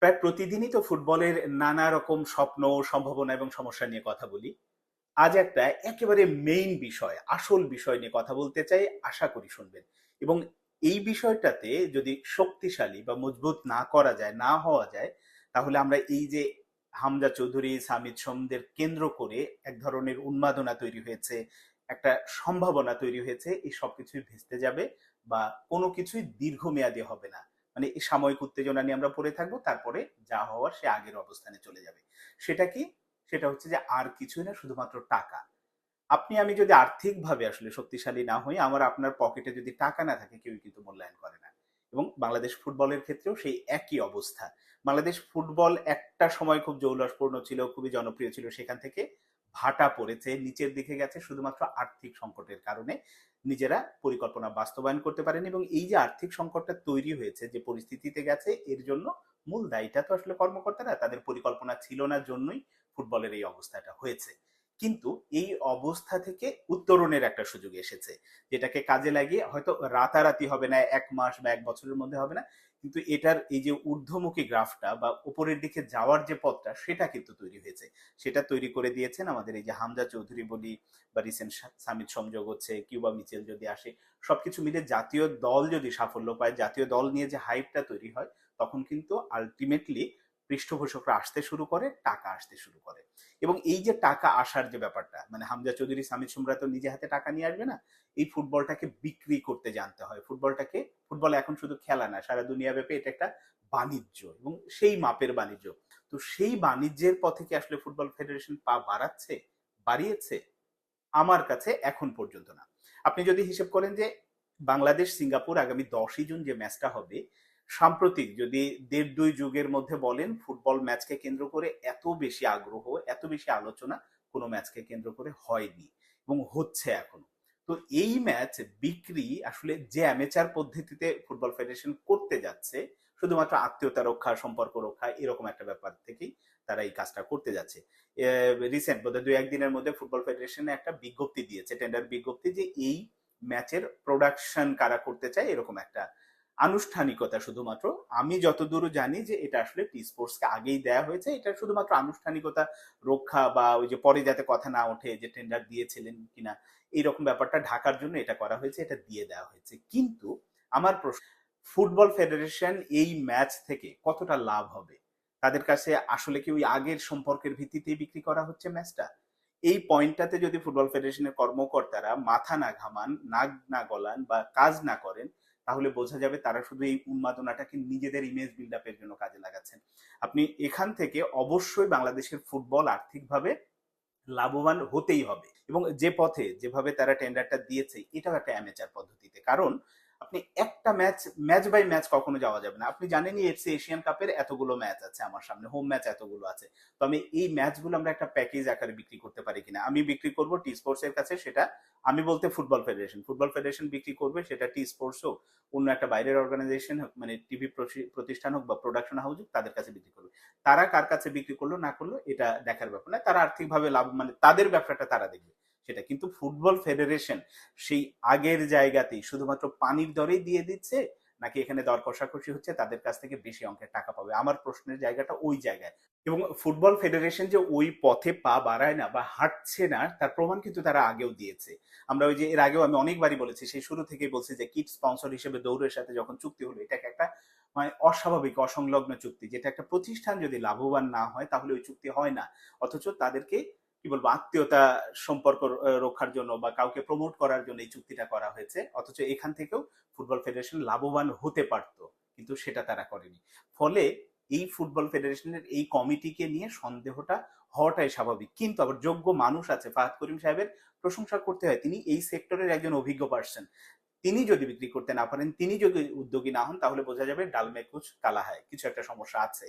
প্রায় প্রতিদিনই তো ফুটবলের নানা রকম স্বপ্ন, সম্ভাবনা এবং সমস্যা নিয়ে কথা বলি। আজ একটা একেবারে মেইন বিষয়, আসল বিষয় নিয়ে কথা বলতে চাই, আশা করি শুনবেন। এবং এই বিষয়টাতে যদি শক্তিশালী বা মজবুত না করা যায়, না হওয়া যায়, তাহলে আমরা এই যে হামজা চৌধুরী, সামিদ সোমদের কেন্দ্র করে এক ধরনের উন্মাদনা তৈরি হয়েছে, একটা সম্ভাবনা তৈরি হয়েছে, এই সবকিছুই ভেস্তে যাবে বা কোনো কিছুই দীর্ঘমেয়াদী হবে না। মানে এই সাময়িক উত্তেজনা নিয়ে আমরা পড়ে থাকবো, তারপরে যা হওয়ার সে আগের অবস্থানে চলে যাবে। সেটা কি? সেটা হচ্ছে যে আর কিছুই না, শুধুমাত্র টাকা। আপনি আমি যদি আর্থিকভাবে আসলে শক্তিশালী না হই, আমার আপনার পকেটে যদি টাকা না থাকে, কেউই কিন্তু মূল্যায়ন করে না। এবং বাংলাদেশ ফুটবলের ক্ষেত্রেও সেই একই অবস্থা। বাংলাদেশ ফুটবল একটা সময় খুব জৌলসপূর্ণ ছিল, খুবই জনপ্রিয় ছিল, সেখান থেকে ভাটা পড়েছে, নিচের দিকে গেছে শুধুমাত্র আর্থিক সংকটের কারণে। নিজেরা পরিকল্পনা বাস্তবায়ন করতে পারেনি, এবং এই যে আর্থিক সংকটটা তৈরি হয়েছে, যে পরিস্থিতিতে গেছে, এর জন্য মূল দায়ীটা তো আসলে কর্মকর্তারা, তাদের পরিকল্পনা ছিল না জন্যই ফুটবলের এই অবস্থাটা হয়েছে। কিন্তু এই অবস্থা থেকে উত্তরণের একটা সুযোগ এসেছে, যেটাকে কাজে লাগিয়ে হয়তো রাতারাতি হবে না, 1 মাস বা 1 বছরের মধ্যে হবে না, কিন্তু এটার এই যে ঊর্ধ্বমুখী গ্রাফটা বা উপরের দিকে যাওয়ার যে পথটা, সেটা কিন্তু তৈরি হয়েছে। সেটা তৈরি করে দিয়েছেন আমাদের এই যে হামজা চৌধুরী বলি, বা রিসেন্ট সামিট সংযোগ হচ্ছে, কিউবা মিচেল যদি আসে, সবকিছু মিলে জাতীয় দল যদি সাফল্য পায়, জাতীয় দল নিয়ে যে হাইপটা তৈরি হয়, তখন কিন্তু আলটিমেটলি পৃষ্ঠপোষকরা আসতে শুরু করে, টাকা আসতে শুরু করে। এবং এই যে টাকা আসার যে ব্যাপারটা, মানে হামজা চৌধুরী, সামিদ সুমরা তো নিজে হাতে টাকা নিয়ে আসবে না। এই ফুটবলটাকে বিক্রি করতে জানতে হয়। ফুটবল এখন শুধু খেলা না, সারা দুনিয়া ব্যাপী এটা একটা বাণিজ্য, এবং সেই মাপের বাণিজ্য। তো সেই বাণিজ্যের পথে কি আসলে ফুটবল ফেডারেশন পা বাড়াচ্ছে, বাড়িয়েছে? আমার কাছে এখন পর্যন্ত না। আপনি যদি হিসেব করেন যে বাংলাদেশ সিঙ্গাপুর আগামী 10ই জুন যে ম্যাচটা হবে, সাম্প্রতিক যদি 1.5-2 যুগের মধ্যে বলেন, ফুটবল ম্যাচকে কেন্দ্র করে এত বেশি আগ্রহ, এত বেশি আলোচনা কোনো ম্যাচকে কেন্দ্র করে হয়নি, এবং হচ্ছে এখনো। তো এই ম্যাচ বিক্রি আসলে যে অ্যামেচার পদ্ধতিতে ফুটবল ফেডারেশন করতে যাচ্ছে, শুধুমাত্র আত্মীয়তা রক্ষা, সম্পর্ক রক্ষা, এরকম একটা ব্যাপার থেকেই তারা এই কাজটা করতে যাচ্ছে। রিসেন্ট বোধহয় 2-1 দিনের মধ্যে ফুটবল ফেডারেশনে একটা বিজ্ঞপ্তি দিয়েছে, টেন্ডার বিজ্ঞপ্তি, যে এই ম্যাচের প্রোডাকশন কারা করতে চায়, এরকম একটা আনুষ্ঠানিকতা শুধুমাত্র। আমি যতদূর জানি যে এটা আসলে টি স্পোর্টসকে আগেই দেয়া হয়েছে, এটা শুধুমাত্র আনুষ্ঠানিকতা রক্ষা, বা ওই যে পরে যাতে কথা না ওঠে যে টেন্ডার দিয়েছিলেন কিনা, এইরকম ব্যাপারটা ঢাকার জন্য এটা করা হয়েছে, এটা দিয়ে দেওয়া হয়েছে। কিন্তু আমার প্রশ্ন, ফুটবল ফেডারেশন এই ম্যাচ থেকে কতটা লাভ হবে? তাদের কাছে আসলে কি ওই আগের সম্পর্কের ভিত্তিতেই বিক্রি করা হচ্ছে ম্যাচটা? এই পয়েন্টটাতে যদি ফুটবল ফেডারেশনের কর্মকর্তারা মাথা না ঘামান, নাক না গলান বা কাজ না করেন, তাহলে বোঝা যাবে তারা শুধু এই উন্মাদনাটাকে নিজেদের ইমেজ বিল্ড আপের জন্য কাজে লাগাচ্ছেন। আপনি এখান থেকে অবশ্যই বাংলাদেশের ফুটবল আর্থিকভাবে লাভবান হতেই হবে, এবং যে পথে যেভাবে তারা টেন্ডারটা দিয়েছে, এটাও একটা অ্যামেচার পদ্ধতিতে। কারণ আপনি একটা ম্যাচ, ম্যাচ বাই ম্যাচ কখনো যাওয়া যাবে না। আপনি জানেনই এফসি এশিয়ান কাপের এতগুলো ম্যাচ আছে, আমার সামনে হোম ম্যাচ এতগুলো আছে। তো আমি এই ম্যাচগুলো আমরা একটা প্যাকেজ আকারে বিক্রি করতে পারি কিনা, আমি বিক্রি করব টি স্পোর্টস এর কাছে, সেটা আমি বলতে ফুটবল ফেডারেশন বিক্রি করবে, সেটা টি স্পোর্টস হোক, অন্য একটা বাইরের অর্গানাইজেশন হোক, মানে টিভি প্রতিষ্ঠান হোক বা প্রোডাকশন হাউস হোক, তাদের কাছে বিক্রি করবে। তারা কার কাছে বিক্রি করলো না করলো এটা দেখার ব্যাপার না, তারা আর্থিকভাবে লাভ, মানে তাদের ব্যবসাটা তারা দেখবে সেটা। কিন্তু ফুটবল ফেডারেশন সেই আগের জায়গাতেই শুধুমাত্র পানির দরেই দিয়ে দিচ্ছে, নাকি এখানে দর কষাকষি হচ্ছে, তাদের কাছ থেকে বেশি অঙ্কের টাকা পাবে? আমার প্রশ্নের জায়গাটা ওই জায়গায়। এবং ফুটবল ফেডারেশন যে ওই পথে পা বাড়ায় না বা হাঁটছে না, তার প্রমাণ কিন্তু তারা আগেও দিয়েছে। আমরা ওই যে এর আগেও আমি অনেকবারই বলেছি, সেই শুরু থেকেই বলছি যে কিট স্পন্সর হিসেবে দৌড়ের সাথে যখন চুক্তি হলো, এটাকে একটা মানে অস্বাভাবিক, অসংলগ্ন চুক্তি, যেটা একটা প্রতিষ্ঠান যদি লাভবান না হয় তাহলে ওই চুক্তি হয় না। অথচ তাদেরকে কি বলবো, আত্মীয়তা সম্পর্ক রক্ষার জন্য বা কাউকে প্রমোট করার জন্য এই চুক্তিটা করা হয়েছে, অথচ এখান থেকেও ফুটবল ফেডারেশন লাভবান হতে পারতো, কিন্তু সেটা তারা করেনি। ফলে এই ফুটবল ফেডারেশনের এই কমিটিকে নিয়ে সন্দেহটা হওয়াটাই স্বাভাবিক। কিন্তু আবার যোগ্য মানুষ আছে, ফাহাদ করিম সাহেবের প্রশংসা করতে হয়, তিনি এই সেক্টরের একজন অভিজ্ঞ পার্সন। তিনি যদি বিক্রি করতে না পারেন, তিনি যদি উদ্যোগী না হন, তাহলে বোঝা যাবে ডাল মে কুছ কালা হয়, কিছু একটা সমস্যা আছে।